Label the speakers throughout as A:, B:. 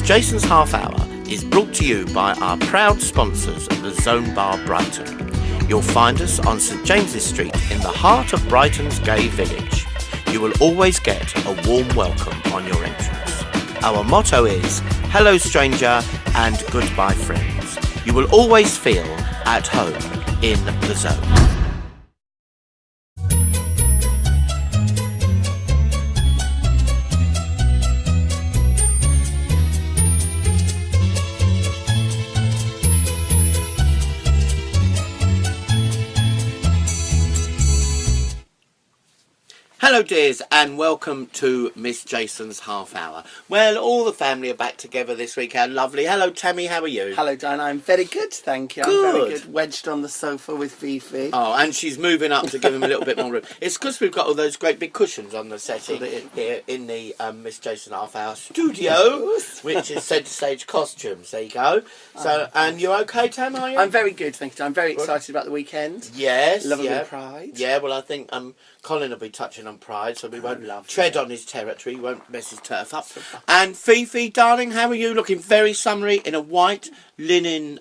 A: Jason's Half Hour is brought to you by our proud sponsors at the Zone Bar Brighton. You'll find us on St James's Street in the heart of Brighton's gay village. You will always get a warm welcome on your entrance. Our motto is, hello stranger and goodbye friends. You will always feel at home in the zone. Hello dears and welcome to Miss Jason's Half Hour. Well, all the family are back together this week. How lovely. Hello Tammy, how are you?
B: Hello Dan, I'm very good, thank you.
A: Good.
B: I'm very good. Wedged on the sofa with Fifi.
A: Oh, and she's moving up to give him a little bit more room. It's because we've got all those great big cushions on the setting here in the Miss Jason Half Hour studio, which is Centre Stage Costumes. There you go. So, and you're okay, Tam, are you?
B: I'm very good, thank you Dan. I'm very excited about the weekend.
A: Yes.
B: Loving
A: yeah.
B: Pride.
A: Yeah, well I think Colin will be touching on Pride, so we won't tread on his territory, won't mess his turf up. And Fifi, darling, how are you? Looking very summery in a white linen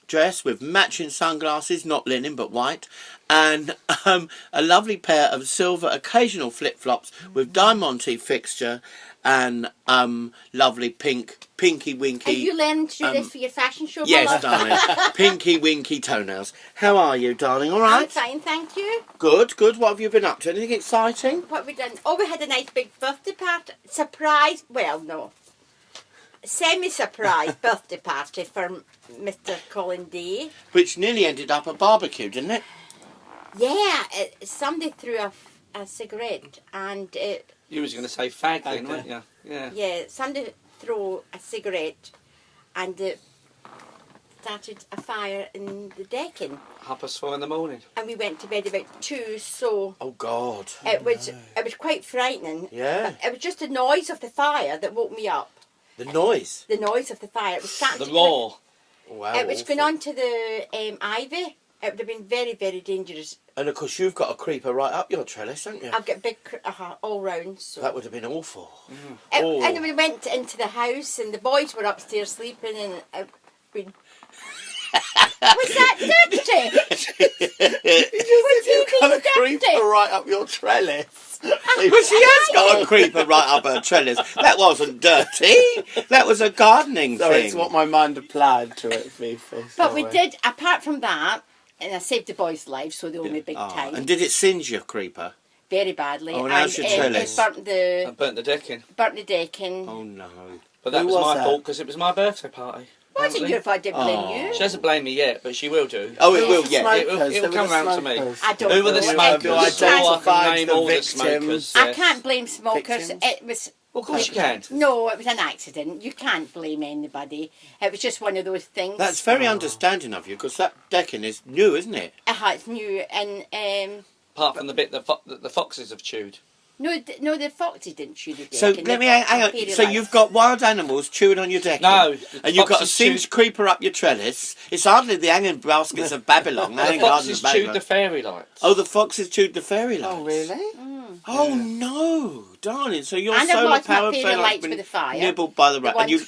A: dress with matching sunglasses, not linen but white, and a lovely pair of silver occasional flip-flops with diamante fixture and lovely pinky winky.
C: Are you learning to do this for your fashion show?
A: Yes, darling. Pinky winky toenails. How are you, darling? All right?
C: I'm fine, thank you.
A: Good, good. What have you been up to? Anything exciting?
C: What have we done? Oh, we had a nice big birthday party. Surprise. Well, no. Semi-surprise birthday party for Mr. Colin D.
A: Which nearly ended up a barbecue, didn't it?
C: Yeah, somebody threw a cigarette and it...
D: You was going to say fag then, weren't you? Yeah.
C: Yeah, somebody threw a cigarette and it started a fire in the decking.
D: 4:30 in the morning.
C: And we went to bed about 2, so...
A: Oh, God.
C: It was quite frightening.
A: Yeah.
C: It was just the noise of the fire that woke me up.
A: The noise?
C: The noise of the fire. It was starting
D: The
C: to
D: roar.
A: Wow.
C: It was going on to the ivy. It would have been very, very dangerous.
A: And, of course, you've got a creeper right up your trellis, haven't you?
C: I've got big all round. So.
A: That would have been awful.
C: And we went into the house and the boys were upstairs sleeping and it been... Was that dirty?
A: You've got a creeper right up your trellis. Well, she has got a creeper right up her trellis. That wasn't dirty. That was a gardening
B: So
A: thing.
B: it's what my mind applied to it, Fifi.
C: But we did, apart from that, and I saved the boys' lives, so they owe me big time.
A: And did it singe your creeper?
C: Very badly.
A: Oh, and how's your trellis?
C: It
D: burnt the decking.
C: burnt the decking.
A: Oh, no.
D: But that
B: Who
D: was
B: was
D: my
B: that?
D: fault because it was my birthday party.
C: Wasn't your fault, I didn't blame you.
D: She hasn't blamed me yet, but she will do.
A: Oh, it will, yeah.
D: It'll come round to me.
C: I don't
D: Who were the
C: know.
D: smokers?
B: You
D: So I
B: identified
D: can name
B: the
D: all the
B: victims.
D: smokers.
C: I
D: yes.
C: can't blame smokers.
B: Victims?
C: It was...
D: Well, of course you can.
C: No, it was an accident. You can't blame anybody. It was just one of those things.
A: That's very understanding of you, because that decking is new, isn't it?
C: It's new and...
D: Apart from the bit that the foxes have chewed.
C: No, the foxes didn't chew the decking.
A: So let me hang on. So you've got wild animals chewing on your decking.
D: No,
A: and you've got a
D: foxes
A: singed creeper up your trellis. It's hardly the hanging baskets of Babylon.
D: The
A: hanging
D: foxes
A: gardens of
D: chewed
A: Babylon.
D: the fairy lights.
A: Oh, the foxes chewed the fairy lights.
B: Oh, really?
A: Oh no, darling! So your
C: And I've
A: solar
C: lost my
A: powered
C: fairy
A: fairy
C: lights
A: lights
C: with
A: been
C: the fire.
A: nibbled by the rat. And you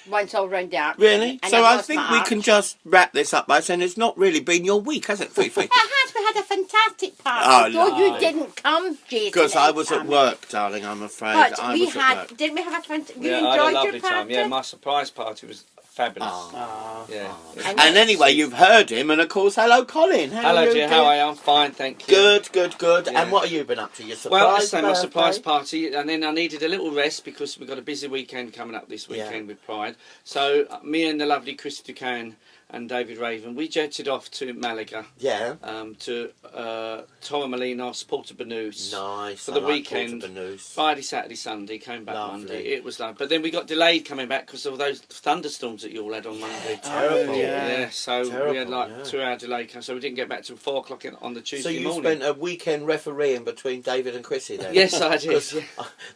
C: Once all round out.
A: really?
C: And
A: So
C: I've
A: I
C: lost
A: think
C: my
A: we
C: arch.
A: can just wrap this up by saying it's not really been your week, has it, Fifi?
C: It has. We had a fantastic party.
A: Oh,
C: Though you
A: no.
C: didn't come, Jason.
A: Because I
C: and
A: was at
C: Tammy.
A: work, darling. I'm afraid
C: But
A: I
C: we
A: was at
C: had.
A: work.
C: Didn't we have a fantastic? You
D: Yeah, I had a
C: enjoyed
D: lovely
C: your party.
D: time. Yeah, my surprise party was fabulous.
A: Oh.
D: Yeah.
A: And anyway, you've heard him, and of course, hello, Colin. How
D: Hello,
A: are you
D: dear. How
A: doing?
D: are you? I'm fine, thank you.
A: Good, good, good.
D: Yeah.
A: And what have you been up to? Your surprise
D: Well, I say my
A: birthday?
D: surprise party, and then I needed a little rest because we've got a busy weekend coming up this weekend with Pride. So me and the lovely Chris Ducan and David Raven, we jetted off to Malaga.
A: Yeah.
D: To Torremolinos, Porto Banús.
A: Nice.
D: For the
A: I like
D: weekend.
A: Porto Banús.
D: Friday, Saturday, Sunday, came back
A: Lovely.
D: Monday. It was lovely. But then we got delayed coming back because of those thunderstorms that you all had on Monday.
A: Terrible.
D: Yeah, so we had
A: Terrible,
D: like
A: yeah.
D: 2 hour delay, so we didn't get back till 4 o'clock on the
A: So
D: Tuesday
A: you
D: morning.
A: spent a weekend refereeing between David and Chrissy then?
D: Yes, I did.
A: 'Cause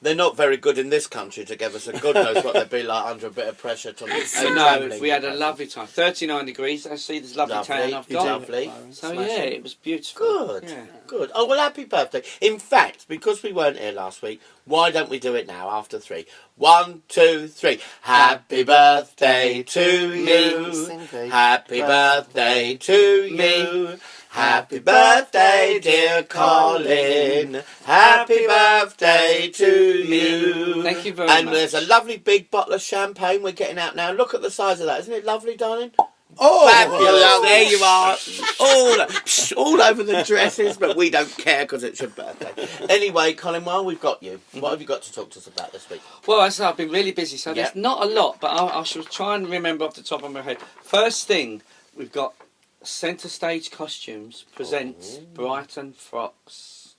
A: they're not very good in this country together, so God knows what they'd be like under a bit of pressure to
D: So no, we had a lovely time. 39 29 degrees. I see this lovely tan I've
B: You
D: got.
B: do.
A: Lovely.
D: So
B: Smashing.
D: yeah, it was beautiful.
A: Good.
D: Yeah.
A: Good. Oh, well, happy birthday. In fact, because we weren't here last week, why don't we do it now after 3? 1, 2, 3. Happy birthday to you.
B: Sing, Vic.
A: Happy birthday to you. Happy birthday, dear Colin. Happy birthday to you.
D: Thank you very
A: And
D: much.
A: there's a lovely big bottle of champagne we're getting out now. Look at the size of that. Isn't it lovely, darling?
B: Oh,
A: Fabulous. There you are. All over the dresses, but we don't care because it's your birthday. Anyway, Colin, while we've got you, what have you got to talk to us about this week?
D: Well, I said I've been really busy, so
A: Yep.
D: there's not a lot, but I shall try and remember off the top of my head. First thing, we've got Centre Stage Costumes presents Brighton Frocks.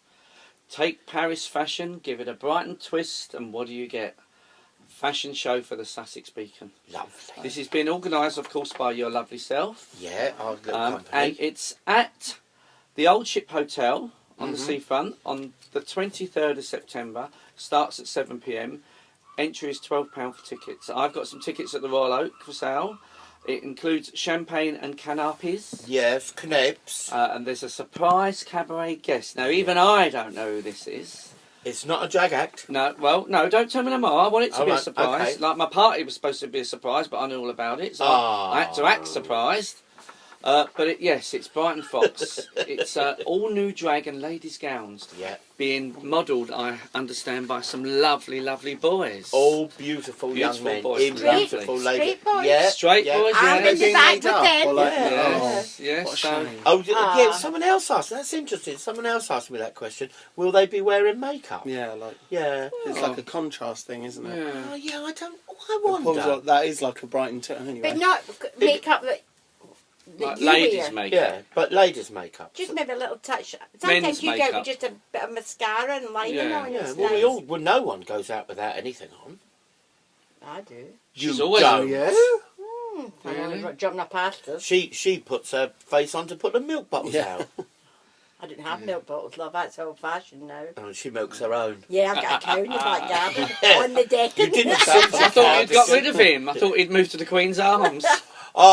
D: Take Paris fashion, give it a Brighton twist, and what do you get? Fashion show for the Sussex Beacon.
A: Lovely.
D: This has been organised, of course, by your lovely self.
A: Yeah, our little company.
D: And it's at the Old Ship Hotel on the seafront on the 23rd of September. Starts at 7 p.m. Entry is £12 for tickets. I've got some tickets at the Royal Oak for sale. It includes champagne and canapes.
A: Yes, Knips.
D: And there's a surprise cabaret guest. Now, even I don't know who this is.
A: It's not a drag act.
D: No, well, no, don't tell me no more. I want it to be a
A: Alright,
D: surprise.
A: okay.
D: Like, my party was supposed to be a surprise, but I knew all about it, so I had to act surprised. But yes, it's Brighton Fox. It's all new drag and ladies' gowns.
A: Yeah.
D: Being modelled, I understand, by some lovely, lovely boys.
A: All beautiful, young
D: Beautiful
A: men
D: boys.
A: in
D: Straight-
A: beautiful ladies.
C: straight boys?
A: Yeah,
D: Straight
A: yeah.
D: boys,
C: I'm
D: yeah.
C: in the back with them.
B: Or like,
D: Yes,
B: What
D: yes.
B: a
D: So,
B: shame.
A: Oh, yeah, someone else asked. That's interesting. Someone else asked me that question. Will they be wearing makeup?
B: Yeah, like
A: Yeah.
B: it's like a contrast thing, isn't it?
D: yeah.
A: Oh, yeah, I don't... I
B: It pulls
A: wonder.
B: like- that is like a Brighton tone anyway.
C: But not makeup that
D: Like
C: you
D: ladies'
C: wear.
D: makeup.
A: Yeah, but ladies' makeup.
C: Just maybe a little touch.
D: Men's
C: Sometimes you go
D: makeup.
C: with just a bit of mascara and liner
D: Yeah.
C: on.
A: Yeah,
C: It's
A: well,
C: nice.
A: well, no one goes out without anything on.
C: I do.
D: She's
A: You
D: always
A: don't.
B: Yes.
C: I'm
D: Really?
C: only jumping up after.
A: She puts her face on to put the milk bottles
B: Yeah.
A: out.
C: I didn't have milk bottles, love. That's old fashioned now.
A: And she milks her own.
C: Yeah, I've got a cow in the back garden on the deck.
A: You didn't
D: I thought you'd got rid of him. I thought he'd moved to the Queen's Arms.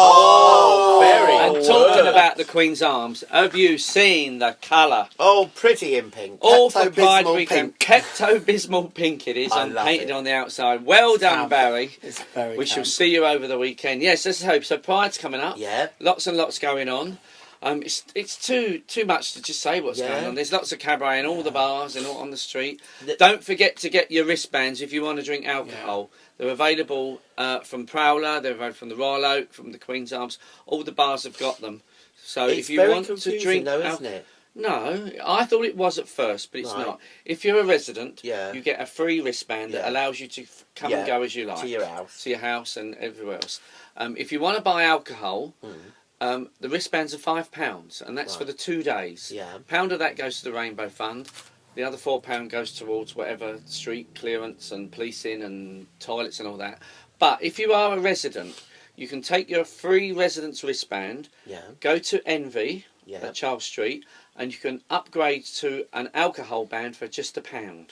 A: Oh, very.
D: And talking about the Queen's Arms, have you seen the colour?
A: Oh, pretty in pink.
D: All for Pride
B: Pepto-Bismol
D: weekend. Pepto-Bismol pink it is.
A: I
D: I'm
A: love
D: painted
A: it.
D: on the outside. Well done,
B: Camp.
D: Barry.
B: It's very
D: We shall
B: camp.
D: see you over the weekend. Yes, let's hope. So Pride's coming up.
A: Yeah.
D: Lots and lots going on. It's too much to just say what's
A: Yeah.
D: going on. There's lots of cabaret in all the bars and all on the street.
A: The-
D: Don't forget to get your wristbands if you want to drink alcohol. They're available from Prowler, they're available from the Royal Oak, from the Queen's Arms. All the bars have got them. So
A: It's
D: if you
A: very
D: want to
A: confusing
D: drink
A: though,
D: al-
A: isn't it?
D: No, I thought it was at first, but it's
A: Right.
D: not. If you're a resident,
A: Yeah.
D: you get a free wristband that
A: Yeah.
D: allows you to come
A: Yeah.
D: and go as you like.
A: To your house.
D: To your house and everywhere else. If you want to buy alcohol, the wristbands are £5, and that's for
A: Right.
D: the 2 days.
A: Yeah.
D: £1 of that goes to the Rainbow Fund. The other £4 goes towards whatever street clearance and policing and toilets and all that. But if you are a resident, you can take your free residence wristband,
A: Yeah.
D: go to Envy
A: Yeah.
D: at Charles Street, and you can upgrade to an alcohol band for just £1.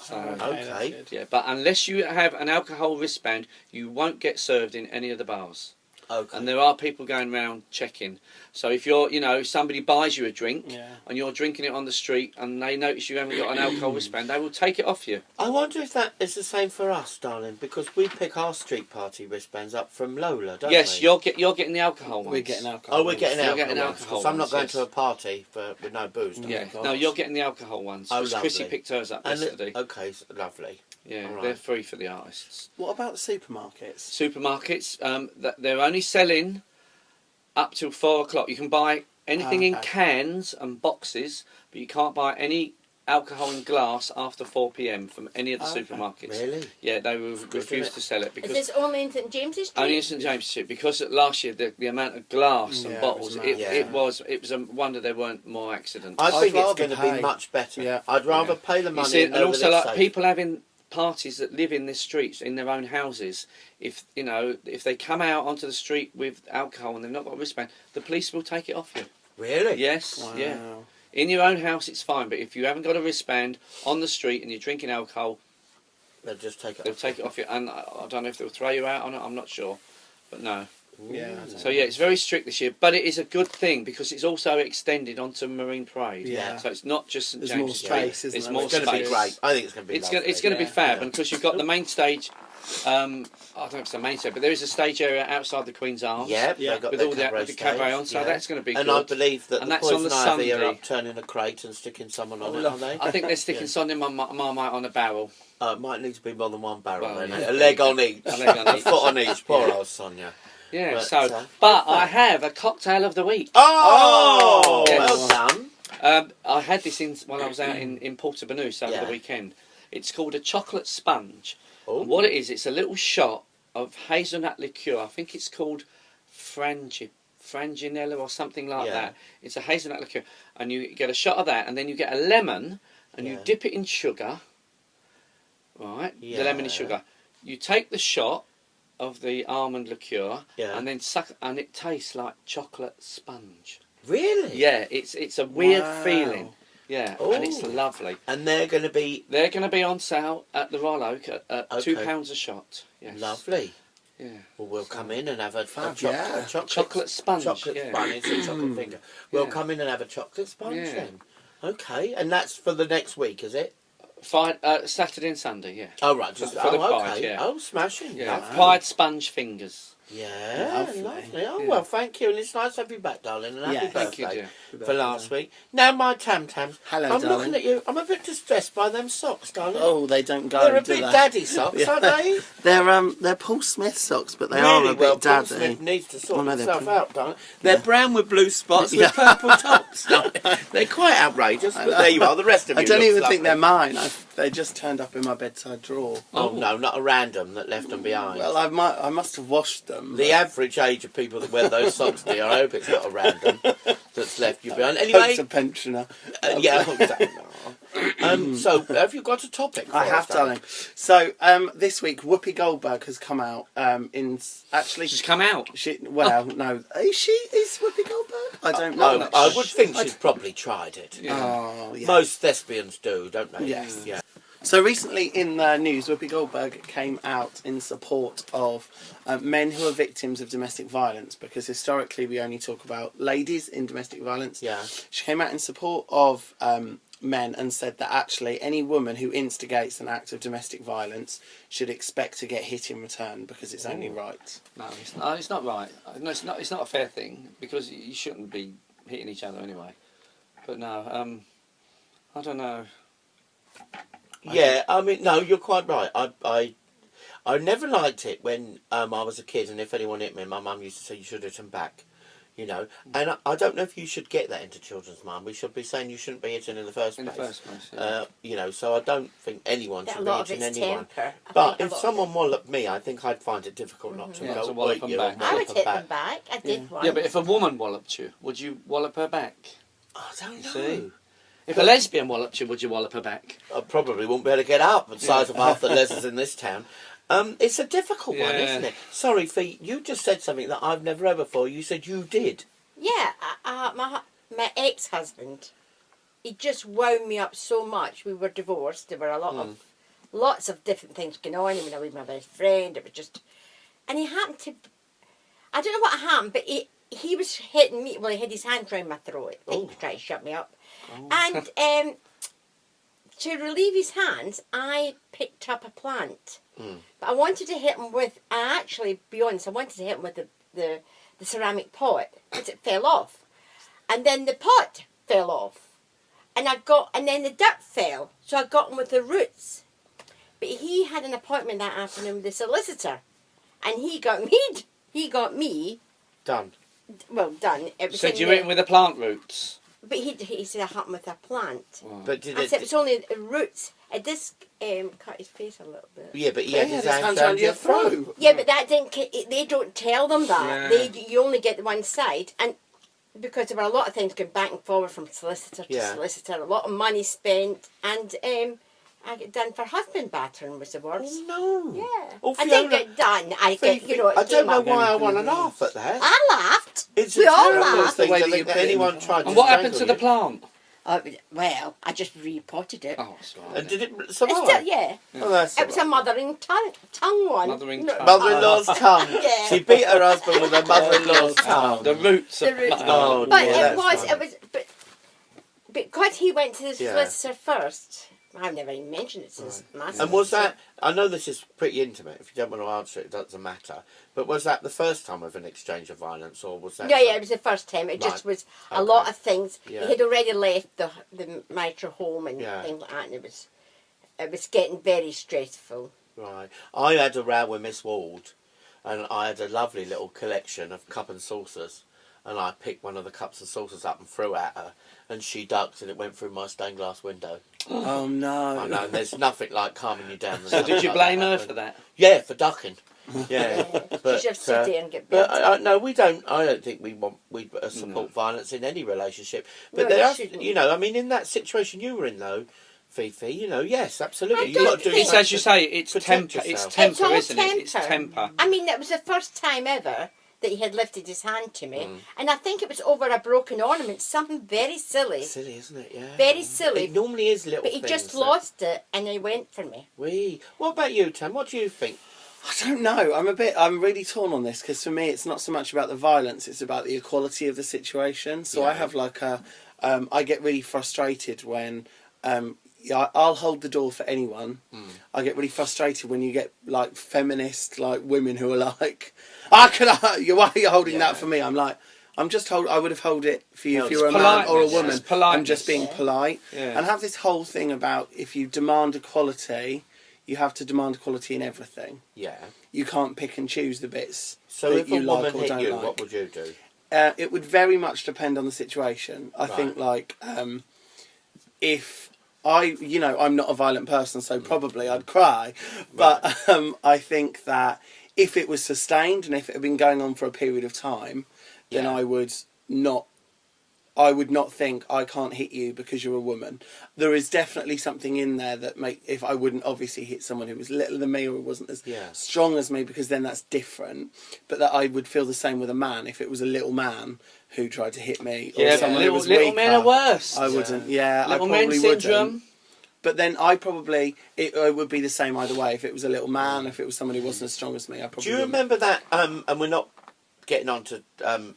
D: So,
A: Okay.
B: that's good.
D: yeah, but unless you have an alcohol wristband, you won't get served in any of the bars.
A: Okay.
D: And there are people going around checking. So if you're, if somebody buys you a drink
B: Yeah.
D: and you're drinking it on the street and they notice you haven't got an alcohol wristband, they will take it off you.
A: I wonder if that is the same for us, darling, because we pick our street party wristbands up from Lola, don't
D: Yes,
A: we?
D: you're getting the alcohol ones.
B: We're getting alcohol.
A: Oh, we're getting
D: You're
A: alcohol.
D: getting
A: ones, 'cause
D: alcohol
A: I'm not
D: ones,
A: going
D: yes.
A: to a party with no booze.
D: Yeah,
B: Oh,
D: no,
B: gosh.
D: you're getting the alcohol ones.
A: Oh,
D: Because Chrissy
A: lovely.
D: picked hers up
A: And
D: yesterday.
A: okay, lovely.
D: Yeah,
A: all right.
D: they're free for the artists.
B: What about the supermarkets?
D: Supermarkets, they're only selling up till 4 o'clock. You can buy anything in
B: Okay.
D: cans and boxes, but you can't buy any alcohol in glass after 4 p.m. from any of the
B: Okay.
D: supermarkets.
A: Really?
D: Yeah, they will
A: good,
D: refuse
A: isn't it?
D: to sell it
C: Is
D: because
C: this only in St James's Street?
D: only in St James Street. Because last year the amount of glass and
B: Yeah, it
D: bottles,
B: was
D: it
B: mad.
D: was a wonder there weren't more accidents.
A: I
B: I'd
A: think it's
B: rather
A: going to
B: pay.
A: be much better.
B: Yeah.
A: I'd rather
D: Yeah.
A: pay the
D: You
A: money
D: see,
A: and,
D: and
A: know
D: also
A: that it's
D: like
A: safe.
D: people having parties that live in the streets in their own houses. If they come out onto the street with alcohol and they've not got a wristband, the police will take it off you.
A: Really?
D: Yes,
B: Wow.
D: yeah. In your own house, it's fine, but if you haven't got a wristband on the street and you're drinking alcohol,
A: They'll just take it
D: they'll
A: off.
D: take it off you. And I don't know if they'll throw you out on it. I'm not sure, but no.
B: Yeah.
D: So yeah, it's very strict this year, but it is a good thing because it's also extended onto Marine Parade.
B: Yeah.
D: So it's not just St
B: There's
D: James's
B: more
D: Street.
B: space, isn't
D: It's
B: there?
D: more
A: It's going to be
D: space.
A: great. I think it's going to be lovely.
D: It's going to be
B: Yeah.
D: fab, and because you've got the main stage. I don't know if it's the main stage, but there is a stage area outside the Queen's Arms.
A: Yeah,
B: Yeah.
A: they've got
D: With
A: their
D: all
A: cabaret
D: the cabaret
A: stage,
D: on, so
A: yeah.
D: that's going to be
A: And
D: good.
A: I believe that
D: And
A: the
D: that's on the
A: Poison Ivy are
D: Sunday.
A: up turning a crate and sticking someone on it, aren't they?
D: I think they're sticking something Marmite on a barrel.
A: It might need to be more than one barrel
D: Well,
A: then.
D: yeah.
A: A leg on each.
D: A leg on
A: A
D: each.
A: foot on each. Poor old Sonia.
D: Yeah,
A: But,
D: but I have a cocktail of the week.
A: Oh!
D: Yes.
A: Well done.
D: I had this while I was out in Porto Banús over
A: Yeah.
D: the weekend. It's called a chocolate sponge.
A: Oh.
D: And what it is, it's a little shot of hazelnut liqueur. I think it's called Franginella or something like
A: Yeah.
D: that. It's a hazelnut liqueur. And you get a shot of that, and then you get a lemon, and you
A: Yeah.
D: dip it in sugar. Right? The lemon in
A: Yeah.
D: sugar. You take the shot of the almond liqueur,
A: Yeah.
D: and then suck, and it tastes like chocolate sponge.
A: Really?
D: Yeah, it's a weird
B: Wow.
D: feeling. Yeah, and it's
A: Ooh.
D: lovely.
A: And they're going to be
D: They're going to be on sale at the Royal Oak at
A: Okay.
D: £2 a shot. Yes.
A: lovely.
D: Yeah.
A: Well, we'll come in and have a chocolate,
B: yeah.
D: Chocolate sponge.
A: chocolate
D: yeah.
A: sponge. It's a chocolate finger. We'll
D: Yeah.
A: come in and have a chocolate sponge
D: Yeah.
A: then. Okay, and that's for the next week, is it?
D: Saturday and Sunday, yeah.
A: Oh right, just
D: For the
A: oh,
D: pride,
A: okay.
D: yeah.
A: Oh, smashing.
D: Yeah,
A: Lovely.
D: fried sponge fingers.
A: Yeah,
B: Lovely.
A: lovely. Oh
D: Yeah.
A: well, thank you, and it's nice to have you back, darling, and happy
B: Yeah,
A: birthday
D: thank you, dear.
A: for last week. Now, my tam-tams.
B: Hello,
A: I'm
B: darling.
A: looking at you. I'm a bit distressed by them socks, darling.
B: Oh, they don't go.
A: They're a
B: do
A: bit
B: they?
A: daddy socks,
B: Yeah.
A: aren't they?
B: They're Paul Smith socks, but they are
A: Really
B: a
A: well,
B: bit
A: Paul
B: daddy.
A: Smith needs to sort
B: Oh, no, they're
A: himself
B: pretty-
A: out, darling. They're brown with blue spots
B: Yeah.
A: with purple tops. They're quite outrageous, but there you are. The rest of you
B: I don't
A: looks
B: even
A: lovely.
B: think they're mine. They just turned up in my bedside drawer.
A: Oh no, not a random that left them behind.
B: Well, I must have washed them.
A: The average age of people that wear those socks, dear, I hope it's not a random that's left you behind. Anyway,
B: Hope's a pensioner.
A: yeah, exactly. So, have you got a topic? For
B: I
A: us,
B: have, darling. So, this week, Whoopi Goldberg has come out. Actually,
D: She's come out.
B: no, is Whoopi Goldberg? I don't know.
A: I would think she's probably tried it.
D: Yeah.
B: Oh, yeah.
A: Most thespians do, don't they?
B: Yes.
A: Yeah.
B: So recently in the news, Whoopi Goldberg came out in support of men who are victims of domestic violence, because historically we only talk about ladies in domestic violence.
A: Yeah.
B: She came out in support of men and said that actually any woman who instigates an act of domestic violence should expect to get hit in return, because it's only right.
D: No, it's not right. No, it's not a fair thing, because you shouldn't be hitting each other anyway. But no, I don't know.
A: Yeah, I mean, no, you're quite right. I never liked it when I was a kid, and if anyone hit me, my mum used to say, you should hit them back, you know. And I don't know if you should get that into children's mind. We should be saying you shouldn't be hitting in the first place.
D: Yeah.
A: You know, so I don't think anyone
C: That
A: should
C: a
A: be
C: lot of
A: hitting
C: it's
A: anyone.
C: temper. I
A: But
C: think a
A: if
C: lot of
A: someone walloped me, I think I'd find it difficult not to
D: Yeah,
A: go
D: to wallop
A: "Oi,
D: them
A: you,"
D: back.
A: and
C: I
A: wallop
C: would hit
A: them
C: them back. I did once.
D: Yeah, but if a woman walloped you, would you wallop her back?
A: I don't know.
D: See? If a lesbian walloped you, would you wallop her back?
A: I probably won't be able to get up the size of half the lesbians in this town. It's a difficult one,
D: Yeah.
A: isn't it? Sorry, Fee, you just said something that I've never heard before. You said you did.
C: Yeah, my ex-husband, he just wound me up so much. We were divorced. There were lots of different things going on. I mean, I was my best friend. It was just, and he happened to, I don't know what happened, but he was hitting me. Well, he had his hand round my throat, like, to try to shut me up. And to relieve his hands, I picked up a plant. But I wanted to hit him with, actually, be honest, I wanted to hit him with the ceramic pot, but it fell off. And then the pot fell off. And then the dirt fell. So I got him with the roots. But he had an appointment that afternoon with the solicitor. And he got me
A: Done.
C: well done. It was
D: Said
C: in
D: you
C: the-
D: were in with the plant roots.
C: But he said I happened with a plant.
A: But did
C: I said it
A: it...
C: was only roots. It just cut his face a little bit.
A: Yeah, but he had his hands
B: around
A: down
B: your
A: your throat.
B: throat.
C: Yeah, but that didn't. They don't tell them that.
D: Yeah.
C: You only get the one side, and because there were a lot of things going back and forward from solicitor to
A: Yeah.
C: solicitor, a lot of money spent, and I get done for husband battering was the words.
A: Oh, no.
C: Yeah,
A: Oh,
C: I didn't
A: Fiona,
C: get done. I get, you know.
A: I
C: it
A: don't
C: came
A: know
C: up.
A: why I want to laugh at that.
C: I laughed.
A: It's
C: we
A: a
C: all
A: terrible
C: laughed.
A: thing
B: The way
A: to
B: that
A: think
B: you
A: that
B: put it in
A: anyone
B: the
A: tried to
D: And what happened to
A: strangle
D: the
A: you.
D: plant?
C: Well, I just repotted it.
D: Oh, that's right.
A: And did it
C: It's
A: survive?
C: still, yeah.
A: Oh, that's
C: It was a mothering tongue one.
D: Mothering
C: No,
D: tongue.
A: mother-in-law's tongue.
C: Yeah.
A: She beat her husband with her mother-in-law's tongue.
D: The roots
C: The
D: of
C: roots.
A: Oh,
C: But
A: yeah,
C: it
A: that's
C: was,
A: funny.
C: but because he went to the
A: Yeah.
C: solicitor first, I've never even mentioned it to his master.
A: And was that, I know this is pretty intimate, if you don't want to answer it, it doesn't matter, but was that the first time of an exchange of violence, or was that...
C: Yeah, it was the first time. It just
A: Right.
C: was a lot of things.
A: Yeah.
C: He had already left the marital home and
A: Yeah.
C: things like that, and it was getting very stressful.
A: Right. I had a row with Miss Ward, and I had a lovely little collection of cup and saucers, and I picked one of the cups and saucers up and threw at her, and she ducked, and it went through my stained glass window.
B: Oh no.
A: I know, and there's nothing like calming you down.
D: So did you blame her for that?
A: Yeah, for ducking. Yeah,
C: She should sit there and get
A: but
C: better.
A: no, we don't. I don't think we support violence in any relationship. But
C: No,
A: there
C: you
A: are,
C: shouldn't.
A: you know, I mean, in that situation you were in, though, Fifi, you know, yes, absolutely.
C: I
A: You've got
C: don't
A: to do
C: think-
D: It's
A: something
D: as you say, it's
A: protect
D: temper. It's
A: yourself.
D: temper,
C: It's all
D: isn't it? It's
C: temper.
D: temper.
C: I mean, it was the first time ever that he had lifted his hand to me,
A: Mm.
C: and I think it was over a broken ornament, something very silly.
A: Silly, isn't it? Yeah.
C: Very silly.
A: It normally is little
C: But he
A: things.
C: just
A: that-
C: lost it, and he went for me.
A: What about you, Tam? What do you think?
B: I don't know. I'm really torn on this because for me, it's not so much about the violence; it's about the equality of the situation. So I
A: Yeah.
B: have like I get really frustrated when, I'll hold the door for anyone. I get really frustrated when you get like feminist like women who are like, why are you holding that for me? I'm like, I would have held it for you
A: No,
B: if
A: it's
B: you were a man or a
D: politeness.
B: woman.
D: It's politeness.
B: I'm just being polite.
D: Yeah.
B: And have this whole thing about if you demand equality, you have to demand equality in everything.
A: Yeah.
B: You can't pick and choose the bits
A: So
B: that
A: if
B: you
A: a
B: like
A: woman
B: or
A: hit
B: don't
A: you,
B: like.
A: what would you do?
B: It would very much depend on the situation. I
A: Right.
B: think like if I'm not a violent person, so probably I'd cry. But I think that if it was sustained and if it had been going on for a period of time, then
A: Yeah.
B: I would not think I can't hit you because you're a woman. There is definitely something in there that if I wouldn't obviously hit someone who was littler than me or wasn't as
A: Yeah.
B: strong as me, because then that's different. But that I would feel the same with a man if it was a little man who tried to hit me or
D: Yeah, but
B: someone who was
D: little men are
B: weaker.
D: worse.
B: I wouldn't. Yeah, I
D: Little
B: probably
D: men
B: wouldn't.
D: syndrome.
B: But then it would be the same either way. If it was a little man, if it was someone who wasn't as strong as me, I probably
A: Do you
B: wouldn't.
A: remember that? And we're not getting on to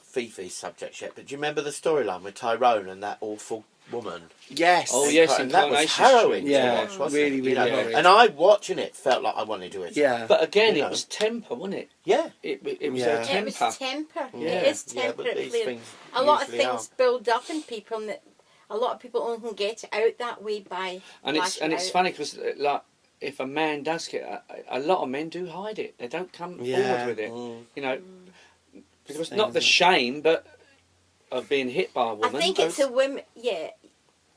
A: Fifi's subject yet, but do you remember the storyline with Tyrone and that awful woman?
B: Yes.
D: Oh, yes,
A: And that was
D: Coronation
A: harrowing
D: Street.
A: to
B: Yeah,
A: watch, wasn't
B: really,
A: it?
B: really horrid.
A: And I, watching it, felt like I wanted to do it.
B: Yeah.
D: But again,
A: You
D: it
A: know.
D: was temper, wasn't it?
A: Yeah.
D: It was
B: Yeah.
D: their
C: It
D: temper.
C: was temper.
D: Yeah.
C: It is
A: Yeah,
C: temper.
A: but
C: it
A: these
C: clearly-
A: things
C: a lot of
A: usually
C: things build up in people, and that a lot of people only can get it out that way by.
D: And it's
C: lashing
D: it's
C: out.
D: funny because like if a man does get a lot of men do hide it. They don't come
B: Yeah.
D: forward with it.
A: Mm.
D: You know, because
B: Thing,
D: not the
B: isn't it?
D: shame, but of being hit by a
C: I
D: woman.
C: think it's a women. Yeah.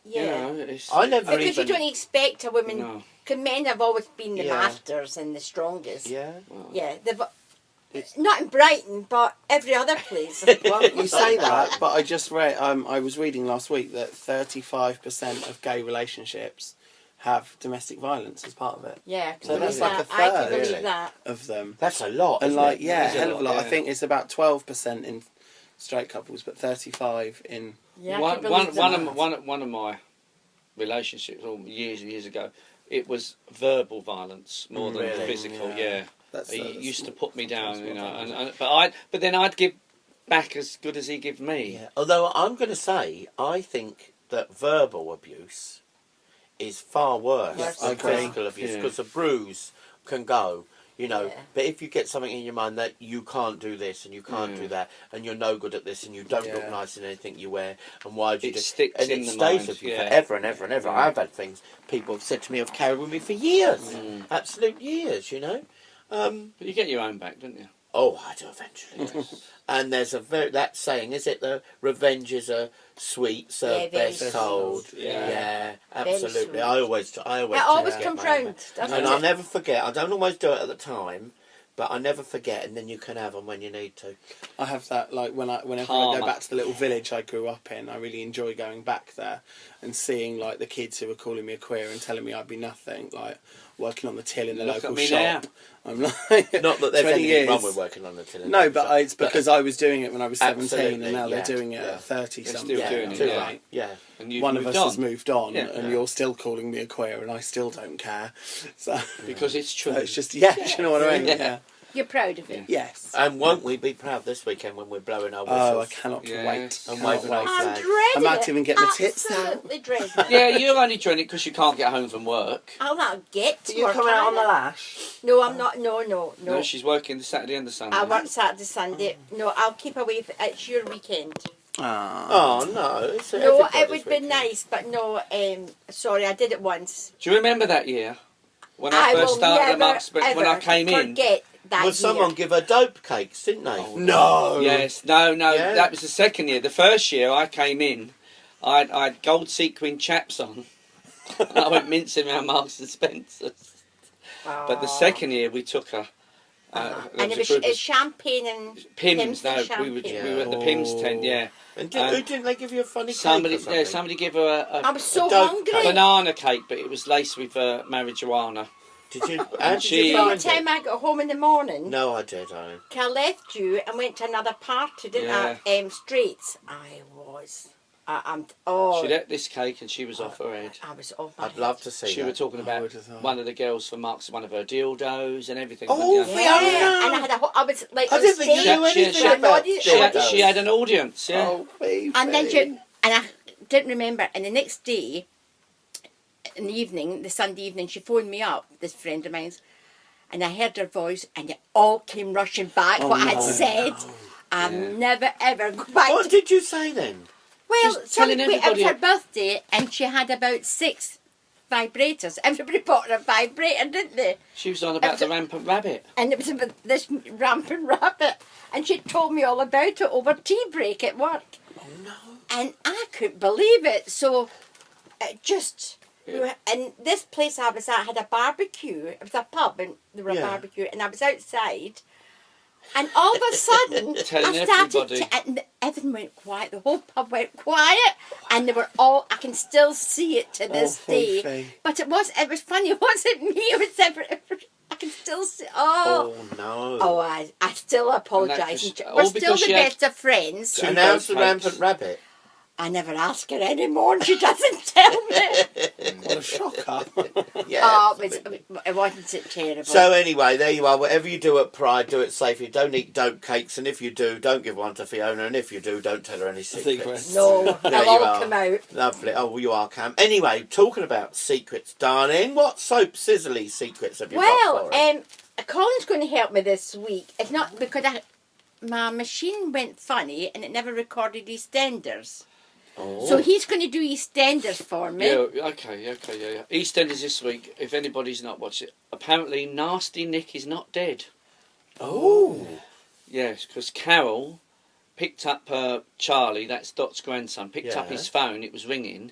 D: You
C: Yeah.
D: know, it's,
A: I never
C: Because you
A: even-
C: don't expect a woman.
D: No.
C: Because men have always been the
A: Yeah.
C: masters and the strongest.
A: Yeah.
C: Yeah, not in Brighton, but every other place.
B: Well, you say that, but I just read. I was reading last week that 35% of gay relationships have domestic violence as part of it.
C: Yeah, I
B: So
C: can
B: that's
C: believe
B: like a
C: that. I can
B: third,
C: believe
A: really.
C: that.
B: Of them,
A: That's a lot,
B: and
A: isn't
B: like
A: it?
B: yeah, a
D: It is a
B: hell of a
D: lot,
B: lot. I
D: yeah.
B: think it's about 12% in straight couples, but 35 in.
C: Yeah, I
D: one,
C: can believe that.
D: one of my relationships, years and years ago, it was verbal violence more than
A: Really?
D: physical.
B: Yeah.
D: Yeah,
B: That's
D: he used to put me down,
B: that's
D: you know,
B: what
D: but then I'd give back as good as he give me.
A: Yeah. Although I'm going to say, I think that verbal abuse is far worse
C: Yes,
A: than
B: I agree.
A: physical abuse,
D: Yeah.
A: because a bruise can go, you know.
C: Yeah.
A: But if you get something in your mind that you can't do this and you can't
D: Yeah.
A: do that, and you're no good at this and you don't look
B: Yeah.
A: nice in anything you wear, and why do you
D: It
A: do
D: sticks
A: and
D: in
A: it
D: the
A: stays
D: mind,
A: with you
D: yeah.
A: forever and ever and ever.
D: Yeah.
A: I've had things people have said to me have carried with me for years,
D: Mm.
A: absolute years, you know.
D: But you get your own back, don't you?
A: Oh, I do eventually. And there's that saying, is it the revenge is a sweet served
C: Yeah, very
A: best
C: sweet.
A: told?
D: Yeah.
A: absolutely.
C: sweet.
A: I always
C: It always
A: get
C: comes
A: my own
C: round,
A: back.
C: doesn't
A: And
C: it?
A: I'll never forget. I don't always do it at the time, but I never forget, and then you can have them when you need to.
B: I have that, like, whenever I
D: Karma.
B: go back to the little village I grew up in, I really enjoy going back there and seeing, like, the kids who were calling me a queer and telling me I'd be nothing, like, working on the till in the
D: Look at
B: local
D: me
B: shop.
D: now.
B: I'm like,
A: Not that there's
B: 20
A: anything
B: years.
A: wrong with working on the till.
B: No, but it's because I was doing it when I was 17
A: Absolutely,
B: and now
A: yeah,
B: they're doing it
A: yeah.
B: at 30
D: They're
B: something.
D: still doing it,
A: too
D: yeah.
A: right. Yeah.
D: And you've
B: One of
D: moved
B: us
D: on.
B: has moved on,
D: Yeah.
B: and you're still calling me a queer, and I still don't care. So,
D: Because it's true.
B: so it's just, do you know what I mean? Yeah.
C: You're proud of it.
B: Yes.
A: And won't we be proud this weekend when we're blowing our whistles?
B: Oh, I cannot
D: Yes.
B: wait.
A: And
B: Cannot
A: waving our
B: wait.
C: I'm
A: flag.
C: dreading
B: I might
C: it.
B: even get my tits out.
C: Absolutely dreading it.
D: Yeah, you're only doing it because you can't get home from work.
C: I'll not get to
B: Are you
C: work.
B: coming out on the
C: either.
B: lash?
C: No, I'm not. No.
D: No, she's working the Saturday and the Sunday.
C: I work Saturday, Sunday. No, I'll keep away. It's your weekend.
B: Ah.
A: Oh, no. It's
C: No, it
A: everybody's
C: would be
A: weekend.
C: nice, but no. Sorry, I did it once.
D: Do you remember that year? When I first
C: will
D: started the
C: never,
D: Marks, when I
C: ever
D: came in?
C: forget that
A: Well, someone
C: year.
A: give her dope cakes, didn't they?
D: Oh,
B: No.
D: Yes, no,
A: Yeah.
D: that was the second year. The first year I came in, I had gold sequin chaps on. And I went mincing around Marks and Spencer's. But the
C: Oh.
D: second year we took her.
C: And it was
D: Pims,
C: champagne and
D: Pims, no,
C: champagne.
D: we were at the Pims tent, yeah.
A: And
D: Um,
A: didn't they give you a funny
D: Somebody,
A: cake or something?
D: yeah, somebody gave her
C: I was so
A: dope
C: hungry.
A: cake.
D: banana cake, but it was laced with marijuana.
A: Did you? How did
D: she-
A: you
C: By the
A: find
C: time
A: it?
C: I got home in the morning,
A: No, I did. I.
C: I left you and went to another party, didn't I? Straits. I was. I'm. Oh.
D: She ate this cake and she was off her head.
C: I was off my
A: I'd
C: head.
A: love to see
D: She
A: that.
D: was talking
B: I
D: about
B: would have thought.
D: one of the girls for Marks, one of her dildos and everything.
A: Oh,
D: wasn't you?
C: Yeah,
A: Fiona!
C: and I had a. I was like.
A: I
C: on
A: didn't think you
C: stage,
A: knew
D: She-
A: anything
D: she-
A: about
C: she-
A: dildos.
D: She had an audience, yeah.
B: Oh, baby.
C: And then I didn't remember. And the next day, in the evening, the Sunday evening, she phoned me up. This friend of mine's, and I heard her voice, and it all came rushing back.
B: Oh,
C: what I had
B: no.
C: said. I'll
D: Yeah.
C: never ever go back.
A: What
C: to,
A: did you say then?
C: well,
D: She's telling
C: it was
D: everybody-
C: her birthday, and she had about 6 vibrators. Everybody bought her a vibrator, didn't they?
D: She was on about the rampant rabbit.
C: And it was about this rampant rabbit, and she told me all about it over tea break at work.
A: Oh no.
C: And I couldn't believe it. So it just, and this place I was at had a barbecue. It was a pub, and there were
A: Yeah.
C: a barbecue, and I was outside. And all of a sudden,
D: Telling
C: I started,
D: everybody.
C: and everything went quiet. The whole pub went quiet, and they were all. I can still see it to this day.
B: Fifi.
C: But it was funny. It wasn't me. It was I can still see. Oh.
A: Oh no.
C: Oh, I still apologise.
D: just-
C: We're
D: all
C: still
D: because
C: the
D: she had-
C: best of friends.
D: Two
A: And how's the
D: dope cakes.
A: rampant rabbit?
C: I never ask her anymore, and she doesn't tell me.
B: What a shocker.
A: Yeah.
C: Oh,
A: absolutely.
C: it wasn't terrible.
A: So anyway, there you are. Whatever you do at Pride, do it safely. Don't eat dope cakes, and if you do, don't give one to Fiona. And if you do, don't tell her any secrets.
B: Secrets.
C: no,
A: There
C: they'll
A: you
C: all
A: are.
C: come out.
A: Lovely. Oh, well, you are, Cam. Anyway, talking about secrets, darling. What soap sizzly secrets have you
C: Well,
A: got for us?
C: Colin's going to help me this week. It's not because my machine went funny and it never recorded EastEnders.
A: Oh.
C: So he's going to do EastEnders for me.
D: Yeah, okay, yeah. EastEnders this week, if anybody's not watched it, apparently Nasty Nick is not dead.
A: Oh.
D: Yes, because Carol picked up Charlie, that's Dot's grandson, picked up
A: Yeah.
D: his phone, it was ringing,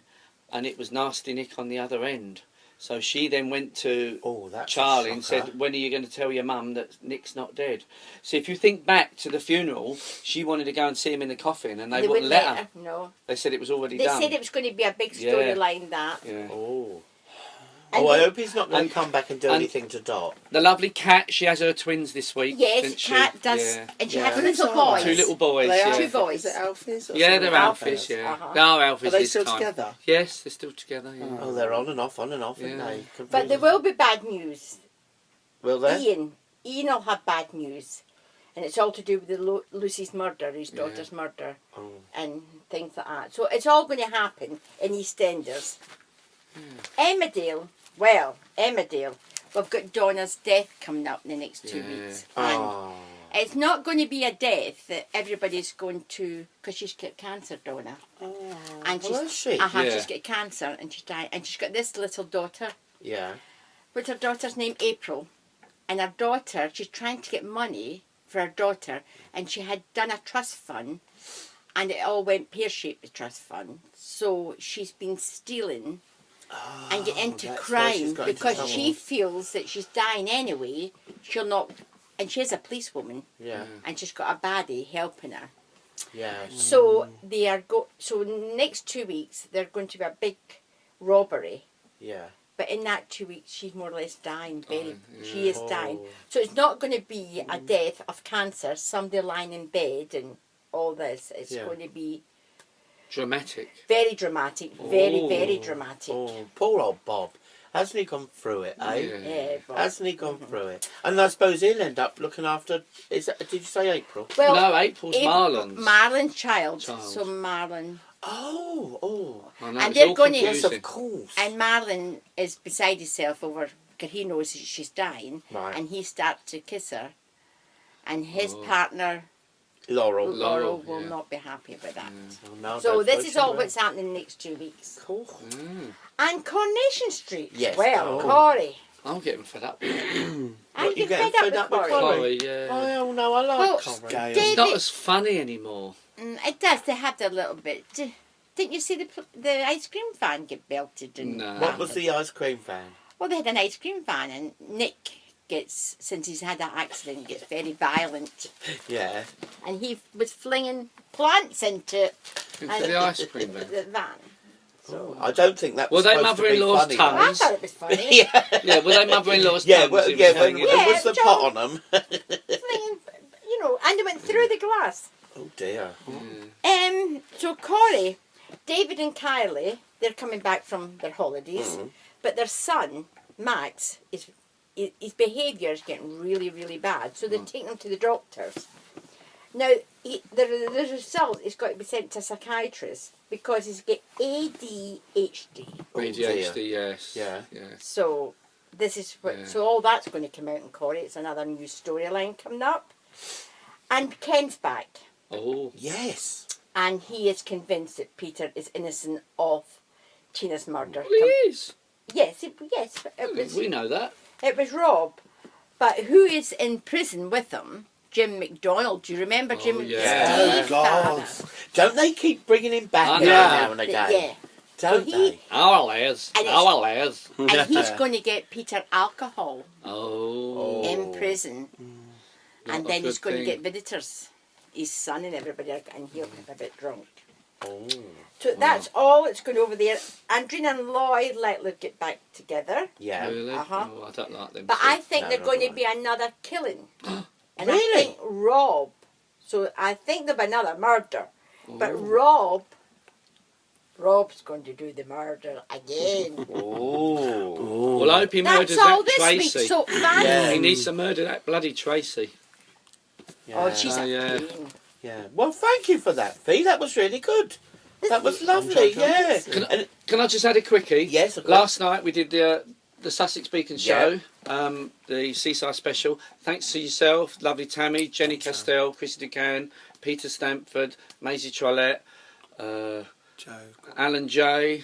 D: and it was Nasty Nick on the other end. So she then went to
A: Oh, that's a
D: Charlie and
A: shocker.
D: said, when are you going to tell your mum that Nick's not dead? So if you think back to the funeral, she wanted to go and see him in the coffin, and they wouldn't let her.
C: No.
D: They said it was already
C: They
D: done.
C: said it was going to be a big
D: Yeah.
C: storyline, that.
D: Yeah.
A: Oh.
C: And
A: Oh, I
C: then-
A: hope he's not going
D: and-
A: to come back and do
D: and-
A: anything to Dot.
D: The lovely Cat, she has her twins this week.
C: Yes,
D: didn't she?
C: Cat does.
D: Yeah.
C: And she
A: Yeah.
C: had little
B: Two
C: boys.
D: Two little boys,
B: They
D: yeah.
B: are,
C: Two boys.
B: Is it Alfie's? or
D: Yeah,
B: something?
D: they're Alfies,
C: Alfies,
D: yeah.
C: uh-huh.
D: They are Alfies
B: Are they
D: this
B: still
D: time.
B: together?
D: Yes, they're still together, yeah.
A: Oh, they're on and off, aren't
D: Yeah.
A: they?
C: But there will be bad news.
A: Will they?
C: Ian will have bad news. And it's all to do with the Lucy's murder, his daughter's murder,
A: Oh.
C: and things like that. So it's all going to happen in EastEnders. Emmerdale, we've got Donna's death coming up in the next 2
D: Yeah.
C: weeks. And
A: Oh.
C: it's not going to be a death that everybody's going to, because she's got cancer, Donna.
B: Oh.
C: And
A: Well, is she?
C: Uh-huh,
D: Yeah.
C: she's got cancer and she's dying. And she's got this little daughter.
A: Yeah.
C: What's her daughter's name? April. And her daughter, she's trying to get money for her daughter, and she had done a trust fund, and it all went pear-shaped, the trust fund. So she's been stealing and get into
A: that's why she's
C: crime
A: got into
C: because
A: trouble.
C: she feels that she's dying anyway. She'll not and she's a policewoman,
A: Yeah.
C: and she's got a baddie helping her.
A: Yeah.
C: So they are So next 2 weeks they're going to be a big robbery.
A: Yeah.
C: But in that 2 weeks, she's more or less dying. She is dying.
A: Oh.
C: So it's not going to be a death of cancer, somebody lying in bed and all this. It's
A: Yeah.
C: going to be
D: Dramatic.
C: very dramatic, very,
D: Oh.
C: very dramatic.
A: Oh, poor old Bob. Hasn't he gone through it, eh?
D: Yeah.
C: Yeah, but,
A: Hasn't he gone through it? And I suppose he'll end up looking after. Did you say April?
C: well,
D: No, April's Marlon's.
C: Marlon's child.
D: Child.
C: So Marlon.
A: Oh.
D: I know,
C: And
D: it's
C: they're
D: all
C: gonna-
A: Yes,
D: confusing.
A: of course.
C: And Marlon is beside himself over, because he knows that she's dying.
A: Right.
C: And he starts to kiss her. And his
D: Oh.
C: partner,
A: Laurel.
C: Laurel, will
D: yeah.
C: not be happy about that.
A: Oh, no,
C: So
A: don't
C: this
A: throw
C: is all
A: sugar.
C: what's happening in the next 2 weeks.
A: Cool.
C: And Coronation Street.
A: Yes.
C: Well,
A: Oh.
C: Corey.
D: I'm getting fed up with it.
C: Are
A: What,
C: you
A: you getting
C: fed
A: fed
C: up
A: up
C: with
A: with
C: Corey?
A: Corey?
D: Chloe, yeah.
A: Oh, no, I like
C: Well,
A: Corey.
B: Gale.
D: It's not
C: David-
D: as funny anymore.
C: It does. They have a little bit. Didn't you see the ice cream van get belted? And
D: No.
A: What was the ice cream van?
C: Well, they had an ice cream van, and Nick gets, since he's had that accident, gets very violent,
A: Yeah.
C: and he was flinging plants into
D: Into the ice cream van.
C: the van. So
A: I don't think that
D: Were
A: was
D: they
A: supposed to be
D: mother-in-law's
A: funny,
D: tongue?
C: I
A: though.
C: thought it was funny.
A: Yeah.
D: Yeah, were they mother-in-law's
A: Yeah,
D: tongues
A: well,
D: he was
A: yeah,
D: hanging
A: when
D: on?
A: was the
C: John.
A: pot on them?
C: Flinging, and they went through the glass.
A: Oh dear.
C: So Corey, David and Kylie, they're coming back from their holidays, but their son, Max, his behaviour is getting really, really bad. So they're taking him to the doctors. Now, the result is got to be sent to a psychiatrist because he's got ADHD.
A: Oh,
D: ADHD,
A: dear.
D: yes.
A: Yeah.
C: So this is what.
D: Yeah.
C: So all that's going to come out in Corey. It's another new storyline coming up. And Ken's back.
D: Oh,
A: Yes.
C: And he is convinced that Peter is innocent of Tina's murder.
D: well, he is.
C: Yes, it was.
D: We know that.
C: It was Rob, but who is in prison with him? Jim McDonald. Do you remember Jim?
D: Oh,
C: McDonald?
D: yeah.
C: Steve
A: Oh God! Don't they keep bringing him back
D: I
A: every
D: know.
A: now and again?
C: Yeah.
A: Don't
C: So he-
A: they?
D: Our lads.
C: And it's-
D: Our lads.
C: And he's going to get Peter alcohol
D: Oh.
C: in prison,
D: Not
C: and
D: a
C: then
D: good
C: he's going to
D: thing.
C: get visitors. His son and everybody, and he'll get a bit drunk.
A: Oh.
C: So that's all it's going over there. Andrina and Lloyd likely get back together.
A: Yeah.
D: Really?
C: Uh-huh.
D: Oh, I don't like them.
C: But
D: two.
C: I think
A: No,
C: they're
A: not
C: going to
A: right.
C: be another killing. And I
A: Really?
C: think Rob, so I think there'll be another murder. But
D: Oh.
C: Rob's going to do the murder again.
A: Oh.
D: Well, I hope he murders
C: That's all
D: that
C: this week.
D: Tracy.
C: So fancy.
A: Yeah.
D: He needs to murder that bloody Tracy.
C: Oh, she's a
D: yeah.
C: queen.
A: Yeah. Well, thank you for that, Fee. That was really good. That was lovely. Yeah. And,
D: Can I just add a quickie?
A: yes. Of course.
D: Last night we did the Sussex Beacon show, the Seaside special. Thanks to yourself, lovely Tammy, Jenny Castell, Chrissy DeCan, Peter Stamford, Maisie Trollet,
B: Joe.
D: Alan J,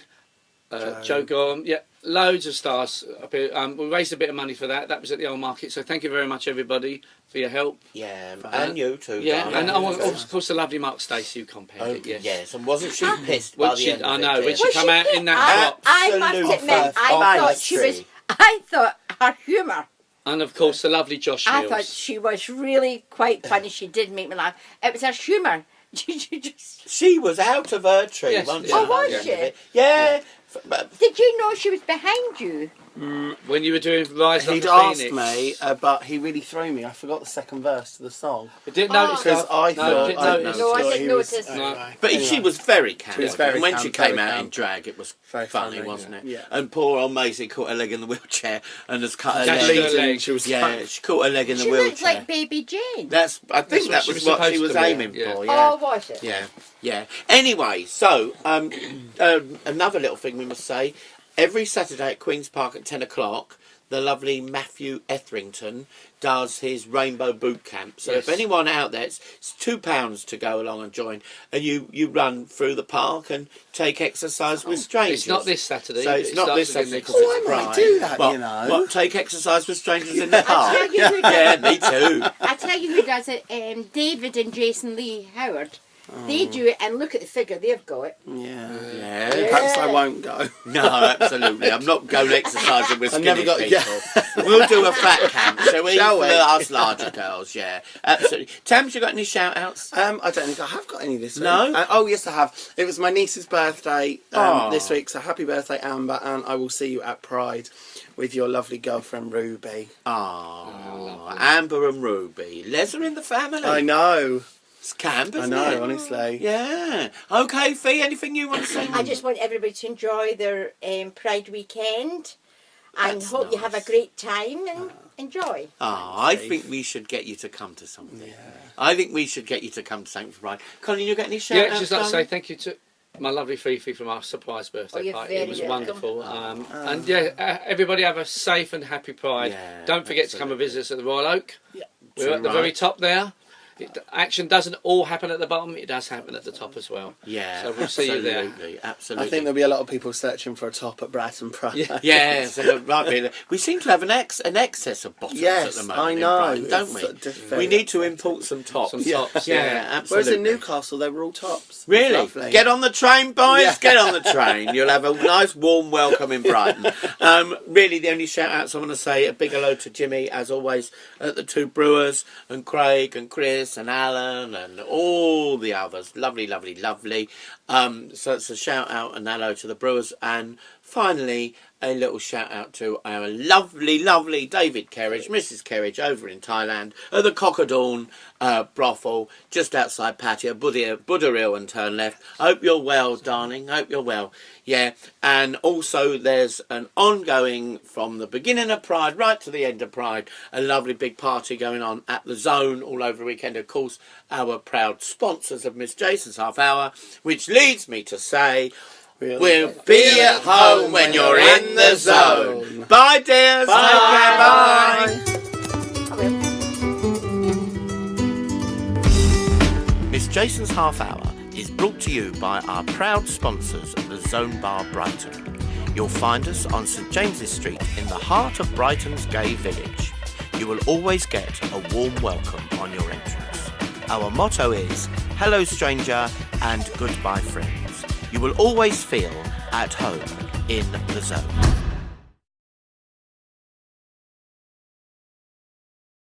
D: Joe Gorm. Yeah, loads of stars. We raised a bit of money for that. That was at the Old Market. So thank you very much, everybody, for your help.
A: Yeah. And you too.
D: Yeah,
A: darling.
D: and of course the lovely Mark Stacey who compared
A: Oh,
D: it. Yes.
A: yes. And wasn't she pissed
D: When
A: by the
D: she-
A: end
D: I
A: of it,
D: know,
A: dear?
D: when she
C: Was
D: come out in that
C: I,
D: drop.
C: I must
A: Absolute
C: admit, I thought she was.
A: honesty.
C: I thought her humour.
D: And of course the lovely Josh
C: I
D: Mills.
C: thought she was really quite funny. She did make me laugh. It was her humour.
A: She was out of her tree,
D: Yes,
A: wasn't she?
D: yeah. Oh,
C: was
A: by the end
C: she?
A: of it? Yeah.
C: Did you know she was behind you?
D: When you were doing Rise Like
B: He'd
D: the
B: asked
D: Phoenix.
B: me, but he really threw me. I forgot the second verse to the song.
D: I didn't
C: Oh.
D: notice
B: Because
D: that.
B: I
D: No,
B: thought...
D: didn't
B: I
D: notice.
C: No, I
B: thought
C: didn't
B: he was-
C: notice.
B: anyway.
A: But
B: Anyway.
A: she was very camp.
B: She was very
A: and when
B: camp,
A: she came
B: very
A: out in
B: camp.
A: drag, it was
B: Very
A: funny,
B: funny,
A: wasn't it?
B: yeah.
A: And poor old Maisie caught her leg in the wheelchair and has cut her
D: Dashed
A: leg.
D: her leg.
B: She was
A: Yeah, she caught her leg in the
C: She
A: wheelchair.
C: looks like Baby Jane.
A: I think
D: That's
A: that
D: what
A: was
D: she
A: what
D: was
A: she was
D: supposed to be,
A: aiming
D: yeah.
A: for. Yeah.
C: Oh, was it?
A: Yeah, yeah. Anyway, so another little thing we must say: every Saturday at Queen's Park at 10 o'clock, the lovely Matthew Etherington does his Rainbow Boot Camp. So
D: Yes.
A: if anyone out there, it's £2 to go along and join, and you run through the park and take exercise with strangers.
D: It's not this Saturday.
A: So it's
D: It
A: not
D: starts
A: this
D: again
A: Saturday
D: next
A: because
B: Oh,
A: it's
B: I might
A: Pride.
B: do that,
A: What,
B: you know.
A: What, take exercise with strangers in the
C: I
A: park?
C: tell you who
A: Yeah,
C: does
A: me too.
C: I tell you who does it. David and Jason Lee Howard. They do it, and look at the figure they've got.
B: Yeah.
A: Yeah.
B: Perhaps I won't go.
A: No, absolutely. I'm not going exercising with
B: I've
A: skinny
B: never got-
A: people. We'll do a fat camp, shall we?
B: Shall
A: For
B: we?
A: us larger girls, yeah. Absolutely. Tams, you got any shout-outs?
B: I don't think I have got any this week.
A: No?
B: Oh, yes, I have. It was my niece's birthday
A: Oh.
B: this week, so happy birthday, Amber, and I will see you at Pride with your lovely girlfriend, Ruby.
A: Oh, Amber and Ruby. Les are in the family.
B: I know.
A: It's camp,
B: I
A: isn't
B: know,
A: it?
B: honestly.
A: Yeah. Okay, Fee, anything you want to say?
C: I just want everybody to enjoy their Pride weekend, and
A: That's
C: hope you have a
A: nice.
C: great time and enjoy.
A: Oh, I think we should get you to come to something. Yeah. I think we should get you to come to something for Pride. Colin, you got any shout-outs?
D: Yeah, just like to say
A: darling?
D: thank you to my lovely Fifi from our surprise
C: Oh,
D: birthday
C: you're
D: party. It
C: very
D: was
C: welcome.
D: wonderful. And yeah, everybody have a safe and happy Pride.
A: Yeah,
D: Don't forget to come and visit us at the Royal Oak.
B: Yeah.
D: We're at the
A: Right.
D: very top there. Action doesn't all happen at the bottom, it does happen at the top as well.
A: Yeah,
D: So we'll see you there.
A: Absolutely.
B: I think there'll be a lot of people searching for a top at Brighton Pride.
D: Yeah.
A: Yeah, so there might be. We seem to have an excess of bottoms
B: Yes,
A: at the moment.
B: I
A: in
B: know.
A: Brighton, don't we?
B: It's just very
A: We need to import some tops.
D: Some tops,
A: Yeah,
D: yeah.
A: absolutely.
B: Whereas in Newcastle, they were all tops.
A: Really?
B: Lovely.
A: Get on the train, boys.
B: Yeah.
A: Get on the train. You'll have a nice, warm welcome in Brighton. Really, the only shout-outs I want to say, a big hello to Jimmy, as always, at the Two Brewers, and Craig, and Chris, and Alan, and all the others. Lovely, lovely, lovely. So it's a shout-out and hello to the Brewers. And finally, a little shout-out to our lovely, lovely David Kerridge, Mrs. Kerridge, over in Thailand, at the Cock o' Dawn brothel, just outside Pattaya, Buddha Hill and turn left. Hope you're well, darling. Hope you're well. Yeah, and also there's an ongoing, from the beginning of Pride right to the end of Pride, a lovely big party going on at the Zone all over the weekend. Of course, our proud sponsors of Miss Jason's Half Hour, which leads me to say, we'll be at home when you're in the zone. Bye, dears.
B: Bye.
A: Take care. Bye.
C: I will.
A: Miss Jason's Half Hour is brought to you by our proud sponsors at the Zone Bar Brighton. You'll find us on St James's Street in the heart of Brighton's gay village. You will always get a warm welcome on your entrance. Our motto is, hello stranger and goodbye friends. You will always feel at home in the zone.